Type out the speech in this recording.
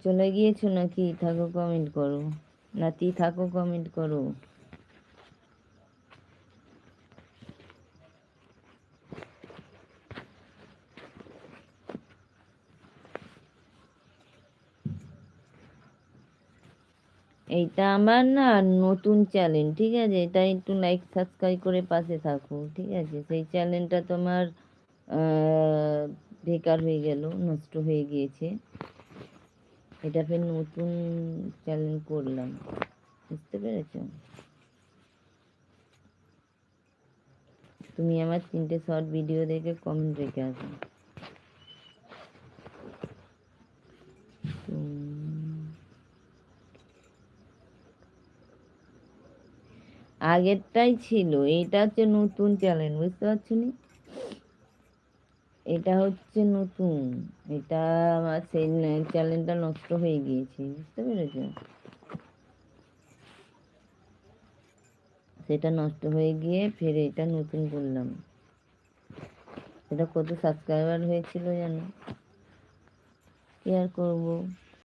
চলে গিয়েছো নাকি? থাকো কমেন্ট করো, নাতি থাকো কমেন্ট করো। এইটা আমার না নতুন চ্যানেল, ঠিক আছে? এটা একটু লাইক সাবস্ক্রাইব করে পাশে থাকো, ঠিক আছে? সেই চ্যানেলটা তোমার বেকার হয়ে গেল, নষ্ট হয়ে গিয়েছে। এটা ফের নতুন চ্যানেল করলাম, বুঝতে পেরেছো? তুমি আমার 3টে শর্ট ভিডিও দেখে কমেন্ট রেখে আসো। আগেরটাই ছিল, এটা হচ্ছে নতুন চ্যানেল, বুঝতে পারছো নি? এটা হচ্ছে নতুন, এটা আমার সেই চ্যানেলটা নষ্ট হয়ে গিয়েছে, বুঝতে পেরেছো? সেটা নষ্ট হয়ে গিয়ে ফের এটা নতুন করলাম। এটা কত সাবস্ক্রাইবার হয়েছিল জানো? কি আর করবো।